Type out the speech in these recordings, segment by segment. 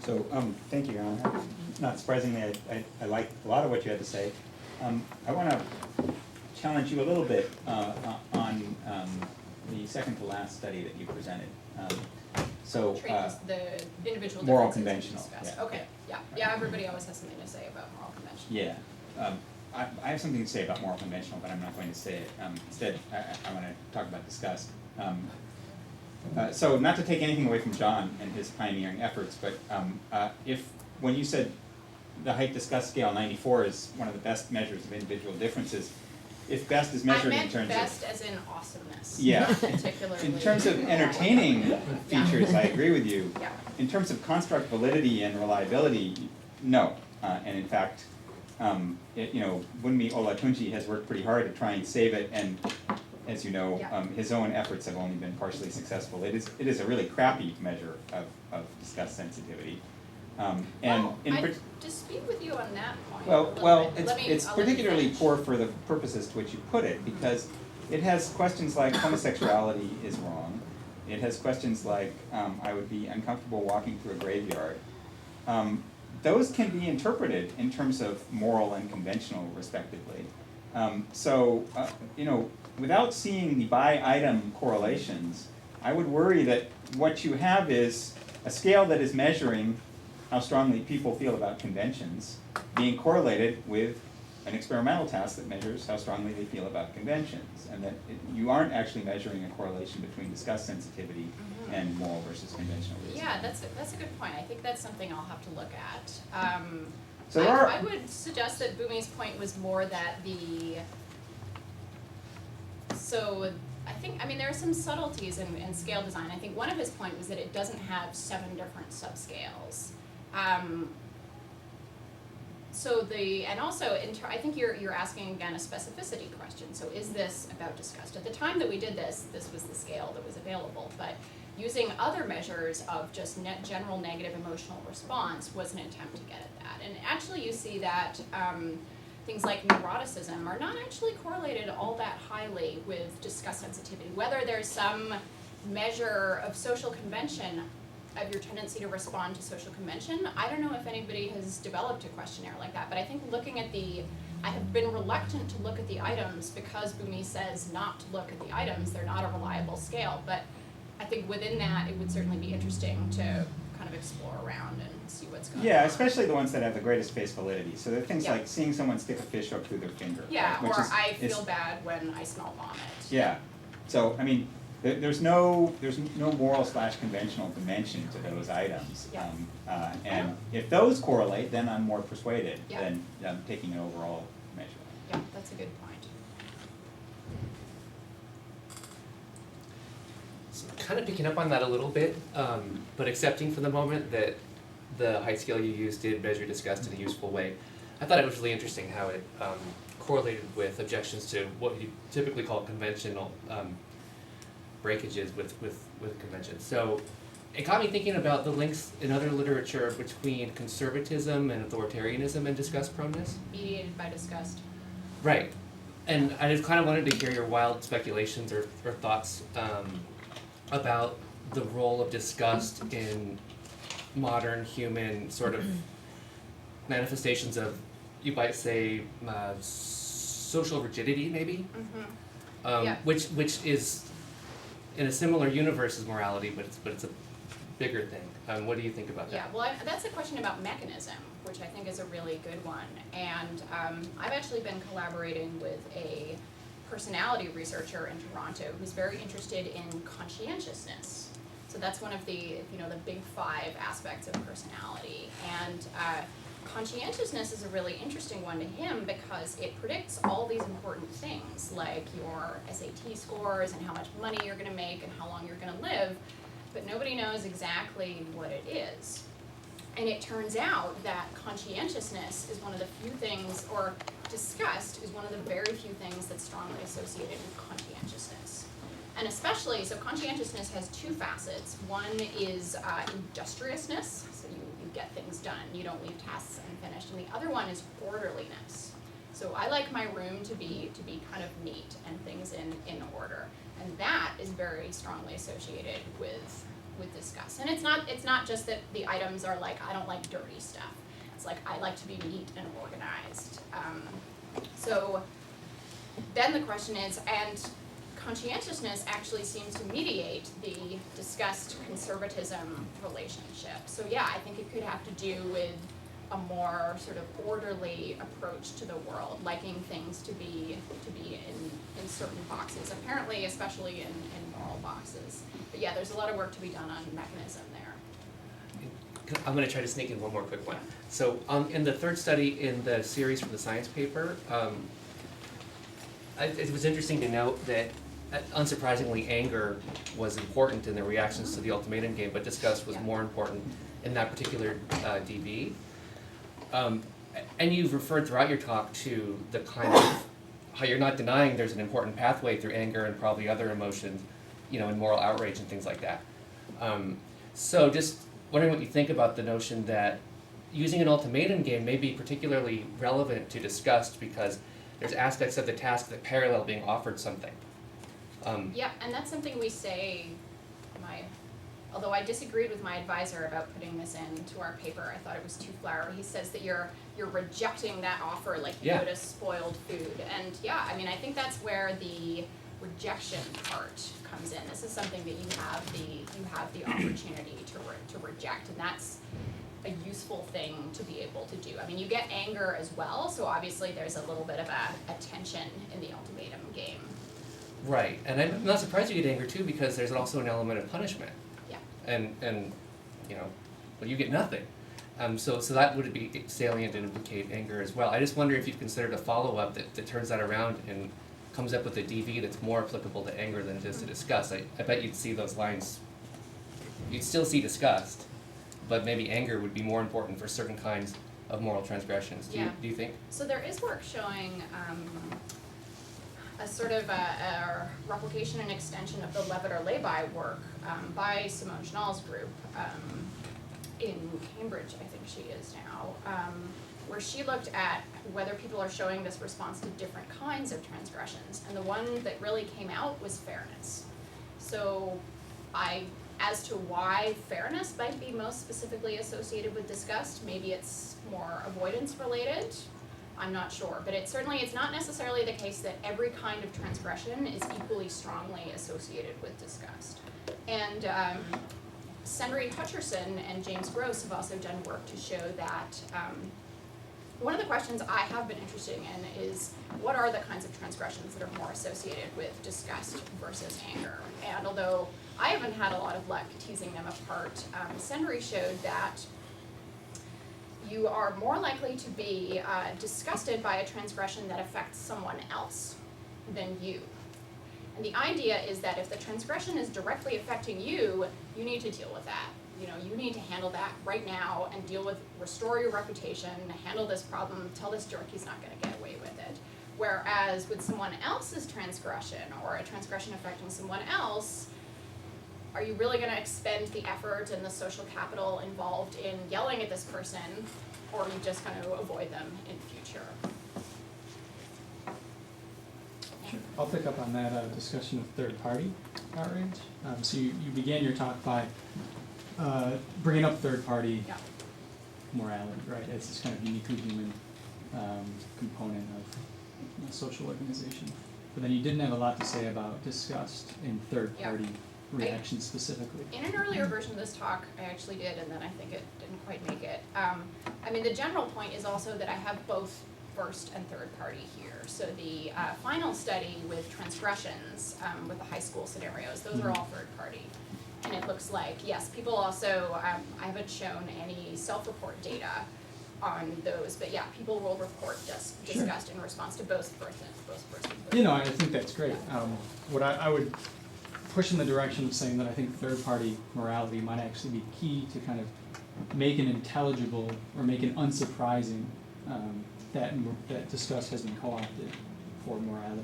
So, thank you, Hanah. Not surprisingly, I like a lot of what you had to say. I want to challenge you a little bit on the second to last study that you presented. So, the individual moral differences conventional. discussed. Yeah. Okay, yeah, everybody always has something to say about moral conventional. Yeah. I have something to say about moral conventional, but I'm not going to say it. Instead, I want to talk about disgust. So not to take anything away from John and his pioneering efforts, but when you said the height disgust scale 94 is one of the best measures of individual differences, if best is measured in terms of... I meant best as in awesomeness. Yeah. Particularly. In terms of entertaining features, I agree with you. Yeah. In terms of construct validity and reliability, no. And in fact, Wunmi Olatunji has worked pretty hard to try and save it, and as you know, his own efforts have only been partially successful. It is a really crappy measure of disgust sensitivity. I dispute with you on that point. Well, it's particularly poor for the purposes to which you put it, because it has questions like homosexuality is wrong. It has questions like I would be uncomfortable walking through a graveyard. Those can be interpreted in terms of moral and conventional, respectively. Without seeing the by-item correlations, I would worry that what you have is a scale that is measuring how strongly people feel about conventions being correlated with an experimental task that measures how strongly they feel about conventions, and that you aren't actually measuring a correlation between disgust sensitivity and moral versus conventional reasoning. Yeah, that's a good point. I think that's something I'll have to look at. So I would suggest that Bumi's point was more that there are some subtleties in scale design. I think one of his point was that it doesn't have 7 different subscales. I think you're asking again a specificity question. So is this about disgust? At the time that we did this was the scale that was available, but using other measures of just general negative emotional response was an attempt to get at that. And actually you see that things like neuroticism are not actually correlated all that highly with disgust sensitivity. Whether there's some measure of social convention of your tendency to respond to social convention, I don't know if anybody has developed a questionnaire like that, but I think I have been reluctant to look at the items because Bumi says not to look at the items, they're not a reliable scale, but I think within that it would certainly be interesting to kind of explore around and see what's going on. Yeah, especially the ones that have the greatest face validity. So there are things like seeing someone stick a fish hook through their finger. Yeah, right, I feel bad when I smell vomit. Yeah, so there's no moral/conventional dimension to those items. Yeah. And if those correlate, then I'm more persuaded than taking an overall measure. Yeah, that's a good point. So kind of picking up on that a little bit, but accepting for the moment that the height scale you used did measure disgust in a useful way. I thought it was really interesting how it correlated with objections to what you typically call conventional breakages with conventions. So it got me thinking about the links in other literature between conservatism and authoritarianism and disgust proneness. Mediated by disgust. Right. And I just kind of wanted to hear your wild speculations or thoughts about the role of disgust in modern human sort of manifestations of, you might say, social rigidity, maybe? Which is in a similar universe as morality, but it's a bigger thing. What do you think about that? Yeah, well, that's a question about mechanism, which I think is a really good one. And I've actually been collaborating with a personality researcher in Toronto who's very interested in conscientiousness. So that's one of the big 5 aspects of personality. And conscientiousness is a really interesting one to him because it predicts all these important things like your SAT scores and how much money you're going to make and how long you're going to live, but nobody knows exactly what it is. And it turns out that conscientiousness is one of the few things, or disgust is one of the very few things that's strongly associated with conscientiousness. And especially, so conscientiousness has 2 facets. One is industriousness, so you get things done, you don't leave tasks unfinished. And the other one is orderliness. So I like my room to be kind of neat and things in order. And that is very strongly associated with with disgust. And it's not just that the items are like, I don't like dirty stuff. It's like, I like to be neat and organized. So then the question is, and conscientiousness actually seems to mediate the disgust conservatism relationship. So yeah, I think it could have to do with a more sort of orderly approach to the world, liking things to be in certain boxes, apparently especially in moral boxes. But yeah, there's a lot of work to be done on mechanism there. I'm going to try to sneak in one more quick one. So in the third study in the series from the science paper, it was interesting to note that unsurprisingly anger was important in the reactions to the ultimatum game, but disgust was more important in that particular DB. And you've referred throughout your talk to the kind of how you're not denying there's an important pathway through anger and probably other emotions, and moral outrage and things like that. So just wondering what you think about the notion that using an ultimatum game may be particularly relevant to disgust because there's aspects of the task that parallel being offered something. Yeah, and that's something we say, although I disagreed with my advisor about putting this into our paper, I thought it was too flowery. He says that you're rejecting that offer like you would a spoiled food. And yeah, I mean, I think that's where the rejection part comes in. This is something that you have the opportunity to reject, and that's a useful thing to be able to do. I mean, you get anger as well, so obviously there's a little bit of a tension in the ultimatum game. Right, and I'm not surprised you get anger too because there's also an element of punishment. Yeah. And well, you get nothing. So that would be salient and implicate anger as well. I just wonder if you've considered a follow-up that turns that around and comes up with a DV that's more applicable to anger than it is to disgust. I bet you'd see those lines, you'd still see disgust, but maybe anger would be more important for certain kinds of moral transgressions. Do you think? So there is work showing a sort of a replication and extension of the Levitt-or-Levy work by Simone Schnall's group in Cambridge, I think she is now, where she looked at whether people are showing this response to different kinds of transgressions. And the one that really came out was fairness. So as to why fairness might be most specifically associated with disgust, maybe it's more avoidance related, I'm not sure. But it's not necessarily the case that every kind of transgression is equally strongly associated with disgust. And Sendry Hutcherson and James Gross have also done work to show that one of the questions I have been interested in is what are the kinds of transgressions that are more associated with disgust versus anger? And although I haven't had a lot of luck teasing them apart, Sendry showed that you are more likely to be disgusted by a transgression that affects someone else than you. And the idea is that if the transgression is directly affecting you, you need to deal with that. You need to handle that right now and restore your reputation, handle this problem, tell this jerk he's not going to get away with it. Whereas with someone else's transgression or a transgression affecting someone else, are you really going to expend the effort and the social capital involved in yelling at this person, or are you just going to avoid them in future? Sure. I'll pick up on that discussion of third-party outrage. So you began your talk by bringing up third-party morality, right? It's this kind of uniquely human component of a social organization. But then you didn't have a lot to say about disgust in third-party reactions specifically. In an earlier version of this talk, I actually did, and then I think it didn't quite make it. The general point is also that I have both first and third party here. So the final study with transgressions, with the high school scenarios, those are all third party. And it looks like, yes, people also, I haven't shown any self-report data on those, but yeah, people will report disgust in response to both person. I think that's great. What I would push in the direction of saying that I think third-party morality might actually be key to kind of make an intelligible or make it unsurprising that disgust has been co-opted for morality.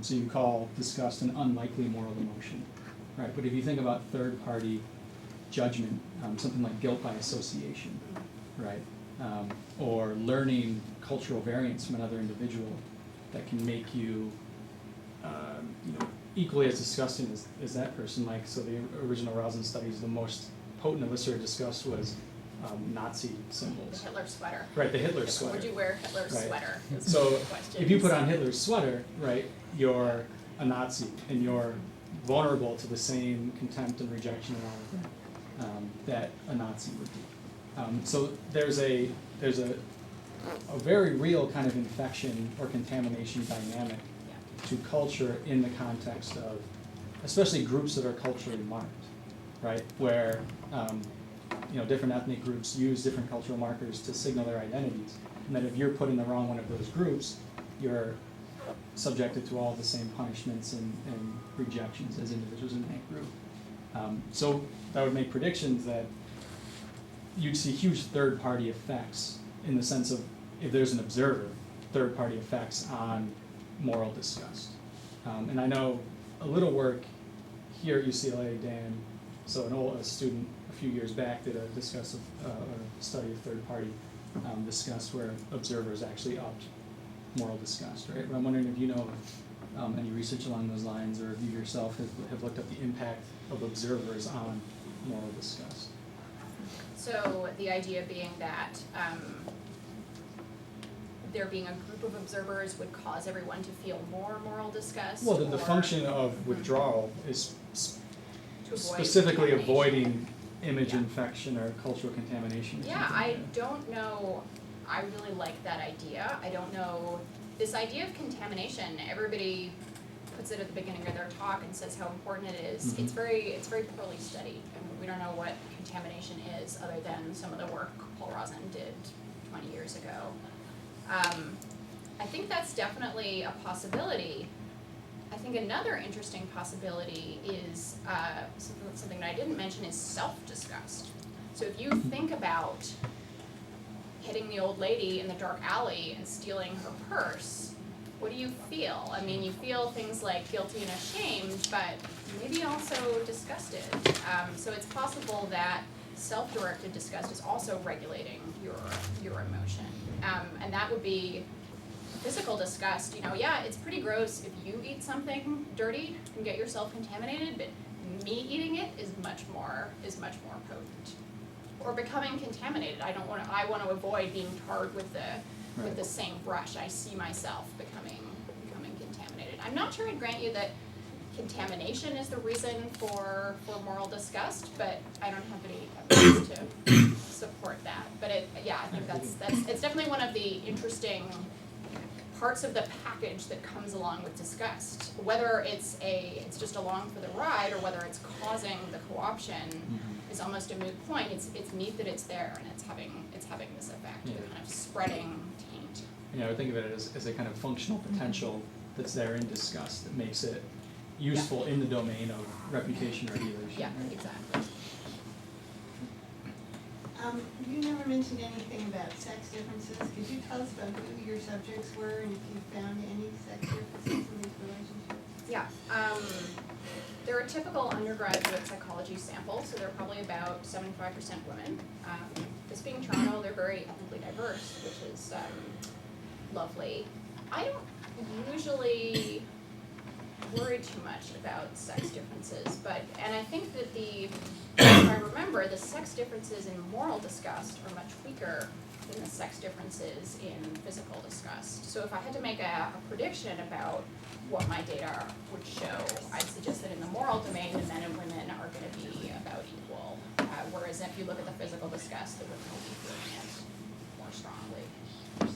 So you call disgust an unlikely moral emotion, right? But if you think about third-party judgment, something like guilt by association, right? Or learning cultural variance from another individual that can make you, equally as disgusting as that person, like, so the original Rosen studies, the most potent elicitor of disgust was Nazi The symbols. Hitler sweater. Right, the Hitler sweater. Would you wear Hitler's Right. sweater? Is So the question. if you put on Hitler's sweater, right, you're a Nazi and you're vulnerable to the same contempt and rejection and all of that that a Nazi would be. So there's a very real kind of infection or contamination dynamic to culture in the context of, especially groups that are culturally marked, right? Where different ethnic groups use different cultural markers to signal their identities, and that if you're put in the wrong one of those groups, you're subjected to all the same punishments and rejections as individuals in that group. So that would make predictions that you'd see huge third-party effects in the sense of, if there's an observer, third-party effects on moral disgust. And I know a little work here at UCLA, Dan, so a student a few years back did a study of third-party disgust where observers actually upped moral disgust, right? But I'm wondering if you know any research along those lines, or if you yourself have looked at the impact of observers on moral disgust. So the idea being that there being a group of observers would cause everyone to feel more moral disgust? Well, the or function of withdrawal is to avoid specifically contamination? avoiding image Yeah. infection or cultural contamination. or Yeah, something I like that. don't know, I really like that idea. I don't know, this idea of contamination, everybody puts it at the beginning of their talk and says how important it is. Mhm. It's very poorly studied, and we don't know what contamination is other than some of the work Paul Rosen did 20 years ago. I think that's definitely a possibility. I think another interesting possibility is something that I didn't mention is self-disgust. So if you think about hitting the old lady in the dark alley and stealing her purse, what do you feel? I mean, you feel things like guilty and ashamed, but maybe also disgusted. So it's possible that self-directed disgust is also regulating your emotion. And that would be physical disgust. Yeah, it's pretty gross if you eat something dirty and get yourself contaminated, but me eating it is much more potent. Or becoming contaminated. I want to avoid being tarred with the same brush. I see myself becoming contaminated. I'm not sure I'd grant you that contamination is the reason for moral disgust, but I don't have any evidence to support that. But I think it's definitely one of the interesting parts of the package that comes along with disgust. Whether it's just along for the ride or whether it's causing the co-option is almost a moot point. It's neat that it's there and it's having this effect, Yeah. the kind of spreading taint. I would think of it as a kind of functional potential that's there in disgust that makes it useful in the domain of reputation regulation. Yeah, right? exactly. You never mentioned anything about sex differences. Could you tell us about who your subjects were and if you found any sex differences in these relationships? Yeah, they're a typical undergraduate psychology sample, so they're probably about 75% women. This being Toronto, they're very ethnically diverse, which is lovely. I don't usually worry too much about sex differences, and I think that if I remember, the sex differences in moral disgust are much weaker than the sex differences in physical disgust. So if I had to make a prediction about what my data would show, I'd suggest that in the moral domain, the men and women are going to be about equal, whereas if you look at the physical disgust, the women will be feeling it more strongly. And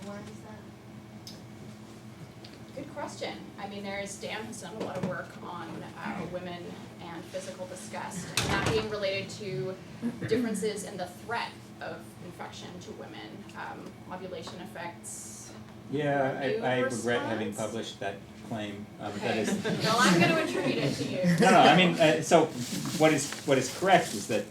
why is that? Good question. I mean, Dan has done a lot of work on women and physical disgust, and that being related to differences in the threat of infection to women, ovulation effects. Yeah, I Immune regret having response? published that claim. That Okay. is. Well, I'm going to attribute it to you. No, I mean, so what is correct is that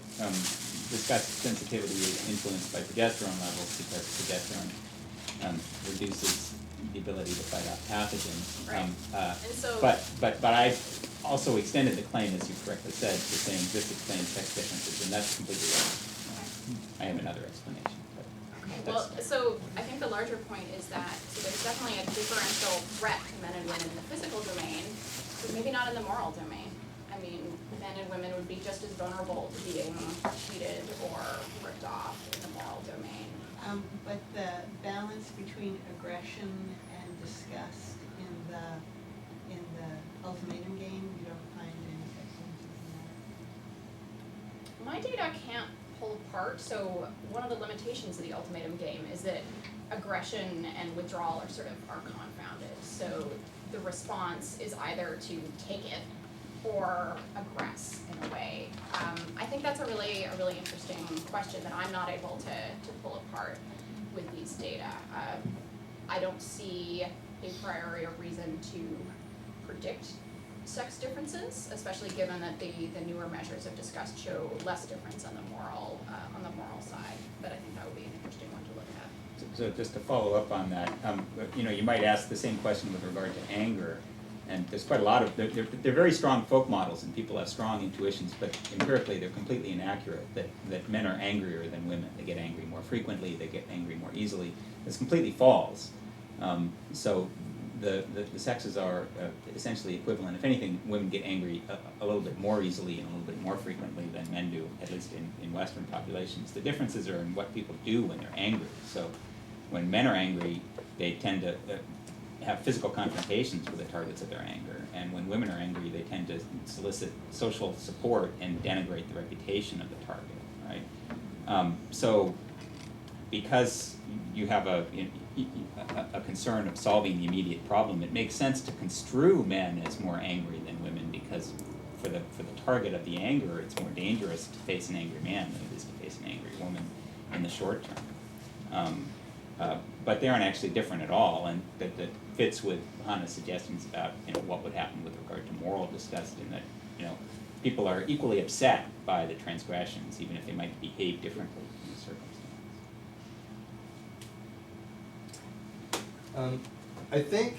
disgust sensitivity is influenced by progesterone levels because progesterone reduces the ability to fight off pathogens. Right. And so. But I also extended the claim, as you correctly said, to saying this explains sex differences, and that's completely wrong. I have another explanation, but Okay, that's. well, so I think the larger point is that there's definitely a differential threat to men and women in the physical domain, but maybe not in the moral domain. I mean, men and women would be just as vulnerable to being cheated or ripped off in the moral domain. But the balance between aggression and disgust in the ultimatum game, you don't find any differences in that? My data can't pull apart, so one of the limitations of the ultimatum game is that aggression and withdrawal are confounded. So the response is either to take it or aggress in a way. I think that's a really interesting question that I'm not able to pull apart with these data. I don't see a priori or reason to predict sex differences, especially given that the newer measures of disgust show less difference on the moral side. But I think that would be an interesting one to look at. So just to follow up on that, you might ask the same question with regard to anger. And there's quite a lot of, they're very strong folk models and people have strong intuitions, but empirically they're completely inaccurate, that men are angrier than women. They get angry more frequently, they get angry more easily. It's completely false. So the sexes are essentially equivalent. If anything, women get angry a little bit more easily and a little bit more frequently than men do, at least in Western populations. The differences are in what people do when they're angry. So when men are angry, they tend to have physical confrontations with the targets of their anger. And when women are angry, they tend to solicit social support and denigrate the reputation of the target, right? So because you have a concern of solving the immediate problem, it makes sense to construe men as more angry than women, because for the target of the anger, it's more dangerous to face an angry man than it is to face an angry woman in the short term. But they aren't actually different at all, and that fits with Hanah's suggestions about what would happen with regard to moral disgust, in that people are equally upset by the transgressions, even if they might behave differently in the circumstance. I think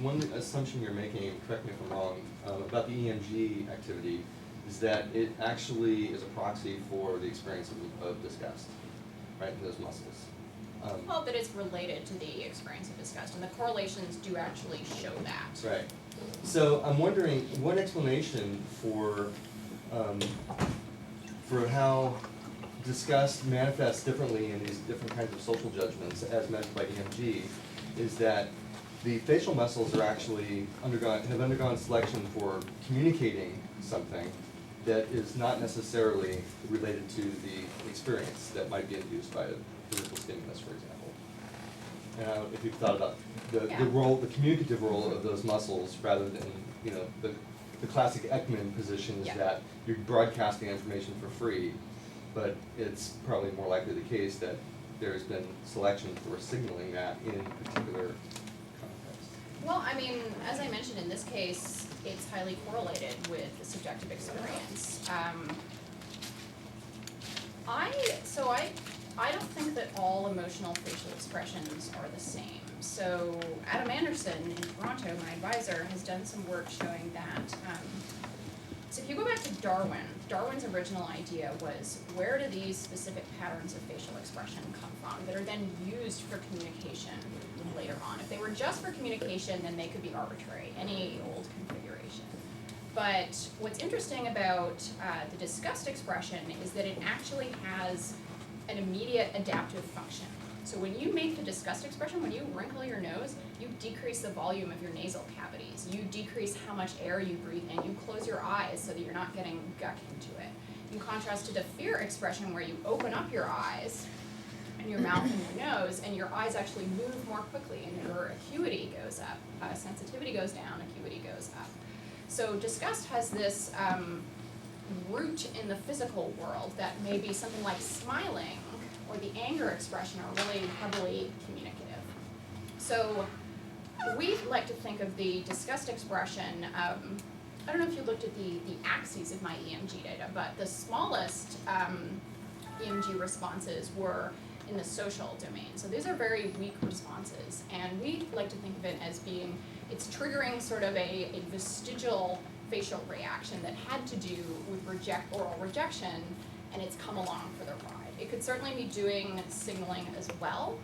one assumption you're making, correct me if I'm wrong, about the EMG activity is that it actually is a proxy for the experience of disgust, right, in those muscles. Well, but it's related to the experience of disgust, and the correlations do actually show that. Right. So I'm wondering what explanation for how disgust manifests differently in these different kinds of social judgments as measured by EMG is that the facial muscles are actually have undergone selection for communicating something that is not necessarily related to the experience that might be induced by a physical stimulus, for example. And if you've thought about the role, the communicative role of those muscles, rather than the classic Ekman position is that you're broadcasting information for free, but it's probably more likely the case that there's been selection for signaling that in particular contexts. Well, I mean, as I mentioned, in this case, it's highly correlated with the subjective experience. I don't think that all emotional facial expressions are the same. So Adam Anderson in Toronto, my advisor, has done some work showing that. So if you go back to Darwin's original idea was, where do these specific patterns of facial expression come from that are then used for communication later on? If they were just for communication, then they could be arbitrary, any old configuration. But what's interesting about the disgust expression is that it actually has an immediate adaptive function. So when you make the disgust expression, when you wrinkle your nose, you decrease the volume of your nasal cavities. You decrease how much air you breathe in. You close your eyes so that you're not getting guck into it. In contrast to the fear expression, where you open up your eyes and your mouth and your nose, and your eyes actually move more quickly, and your acuity goes up. Sensitivity goes down, acuity goes up. So disgust has this root in the physical world that may be something like smiling or the anger expression are really heavily communicative. So we like to think of the disgust expression, I don't know if you looked at the axes of my EMG data, but the smallest EMG responses were in the social domain. So these are very weak responses, and we like to think of it as being, it's triggering sort of a vestigial facial reaction that had to do with oral rejection, and it's come along for the ride. It could certainly be doing signaling as well,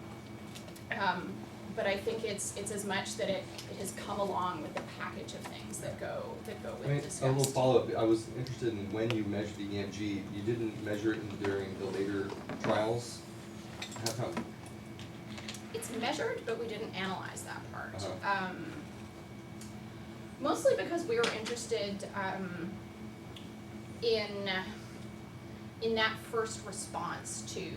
but I think it's as much that it has come along with the package of things that go I with mean, disgust. a little follow-up, I was interested in when you measured the EMG, you didn't measure it during the later trials? How come? It's measured, but we didn't analyze that part. Uh-huh. Mostly because we were interested in that first response to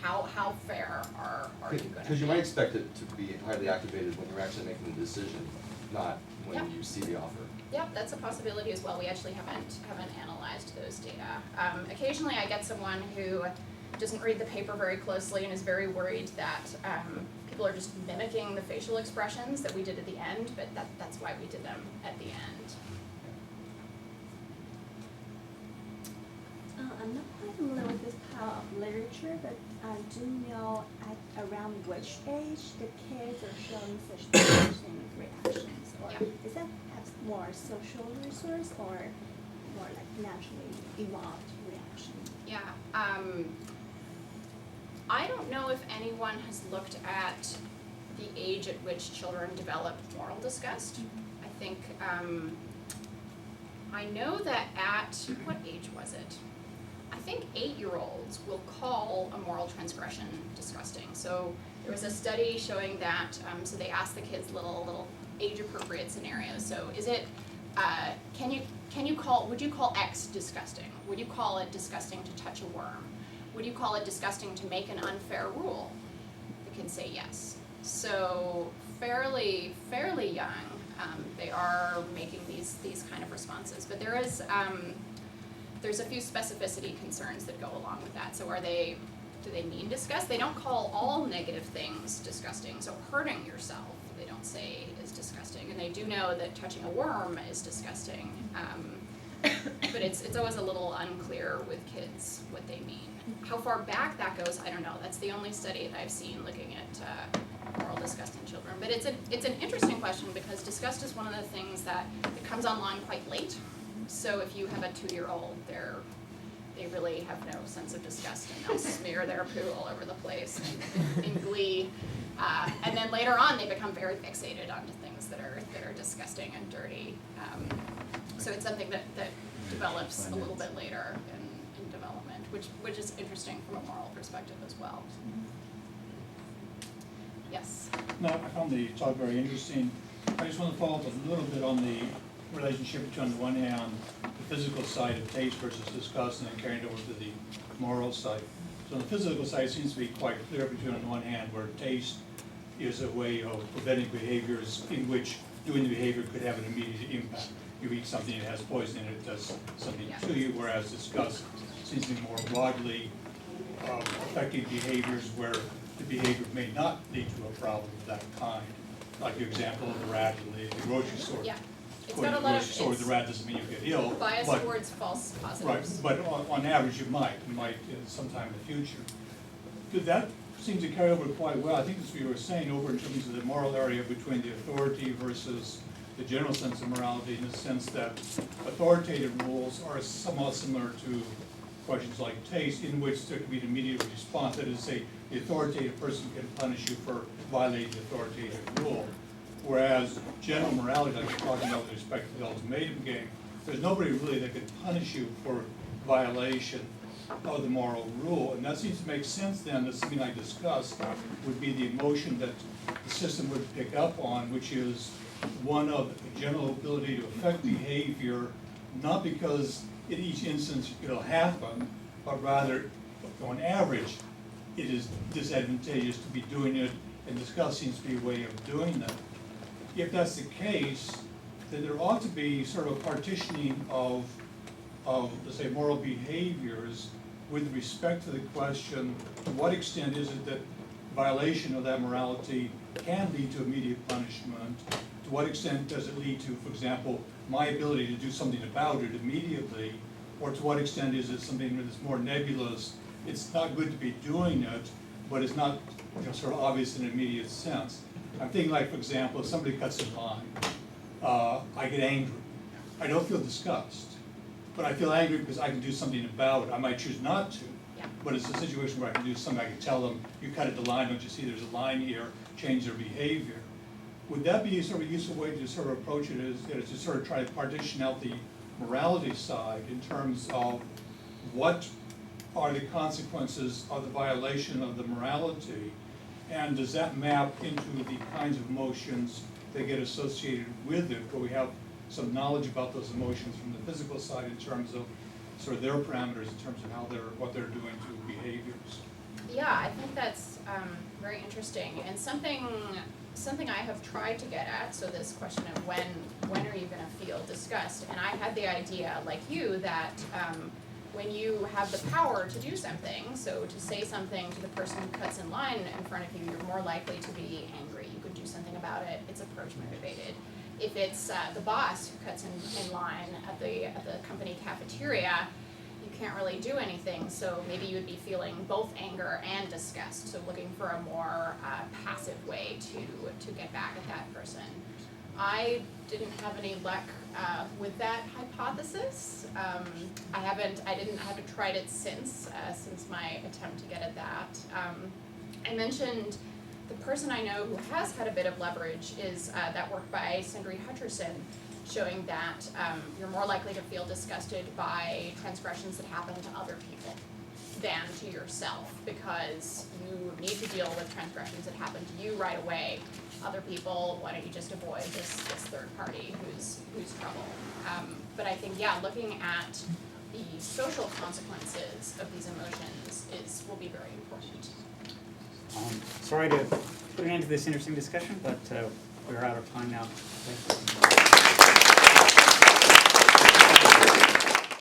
how fair are you gonna be? Because you might expect it to be highly activated when you're actually making the decision, not when Yep. you see the offer. Yep, that's a possibility as well. We actually haven't analyzed those data. Occasionally I get someone who doesn't read the paper very closely and is very worried that people are just mimicking the facial expressions that we did at the end, but that's why we did them at the end. I'm not quite familiar with this part of literature, but I do know at around which age the kids are showing such distinct reactions, or Yeah. is that perhaps more social resource or more like naturally evolved reaction? Yeah, I don't know if anyone has looked at the age at which children develop moral disgust. I think, I know that at, what age was it? I think 8-year-olds will call a moral transgression disgusting. So there was a study showing that, so they asked the kids little age-appropriate scenarios. So is it, would you call X disgusting? Would you call it disgusting to touch a worm? Would you call it disgusting to make an unfair rule? The kids say yes. So fairly young, they are making these kind of responses. But there is, there's a few specificity concerns that go along with that. So do they mean disgust? They don't call all negative things disgusting. So hurting yourself, they don't say is disgusting. And they do know that touching a worm is disgusting. But it's always a little unclear with kids what they mean. How far back that goes, I don't know. That's the only study that I've seen looking at moral disgust in children. But it's an interesting question because disgust is one of the things that comes online quite late. So if you have a 2-year-old, they really have no sense of disgust and they'll smear their poo all over the place in glee. And then later on, they become very fixated onto things that are disgusting and dirty. So it's something that develops a little bit later in development, which is interesting from a moral perspective as well. Yes. No, I found the talk very interesting. I just want to follow up a little bit on the relationship between, on the one hand, the physical side of taste versus disgust, and then carrying it over to the moral side. So on the physical side, it seems to be quite clear between, on the one hand, where taste is a way of preventing behaviors in which doing the behavior could have an immediate impact. You eat something that has poison in it, it does something to you, whereas disgust seems to be more broadly affecting behaviors where the behavior may not lead to a problem of that kind. Like your example of the rat in the grocery store. Yeah. It's Going got to a lot the of, grocery store with the rat doesn't mean you get ill. bias but- towards false positives. Right, but on average you might sometime in the future. That seems to carry over quite well. I think that's what you were saying over in terms of the moral area between the authority versus the general sense of morality, in the sense that authoritative rules are somewhat similar to questions like taste, in which there can be an immediate response. That is to say, the authoritative person can punish you for violating the authoritative rule. Whereas general morality, like we're talking about with respect to the ultimatum game, there's nobody really that could punish you for violation of the moral rule. And that seems to make sense then, that something like disgust would be the emotion that the system would pick up on, which is one of the general ability to affect behavior, not because in each instance it'll happen, but rather on average it is disadvantageous to be doing it, and disgust seems to be a way of doing that. If that's the case, then there ought to be sort of a partitioning of let's say, moral behaviors with respect to the question, to what extent is it that violation of that morality can lead to immediate punishment? To what extent does it lead to, for example, my ability to do something about it immediately? Or to what extent is it something that's more nebulous? It's not good to be doing it, but it's not sort of obvious in an immediate sense. I'm thinking like, for example, if somebody cuts in line, I get angry. I don't feel disgust, but I feel angry because I can do something about it. I might choose not to, Yeah. but it's a situation where I can do something, I can tell them, you cut at the line, don't you see there's a line here, change their behavior. Would that be sort of a useful way to sort of approach it, is to sort of try to partition out the morality side in terms of what are the consequences of the violation of the morality, and does that map into the kinds of emotions that get associated with it, where we have some knowledge about those emotions from the physical side in terms of sort of their parameters, in terms of how what they're doing to behaviors. Yeah, I think that's very interesting, and something I have tried to get at. So this question of when are you going to feel disgust? And I had the idea, like you, that when you have the power to do something, so to say something to the person who cuts in line in front of you, you're more likely to be angry. You could do something about it. It's approach motivated. If it's the boss who cuts in line at the company cafeteria, you can't really do anything, so maybe you would be feeling both anger and disgust, so looking for a more passive way to get back at that person. I didn't have any luck with that hypothesis. I haven't tried it since my attempt to get at that. I mentioned the person I know who has had a bit of leverage is that work by Sindri Hutcherson, showing that you're more likely to feel disgusted by transgressions that happen to other people than to yourself, because you need to deal with transgressions that happen to you right away. Other people, why don't you just avoid this third party who's trouble? But I think, yeah, looking at the social consequences of these emotions will be very important. Sorry to put an end to this interesting discussion, but we're out of time now. Thank you.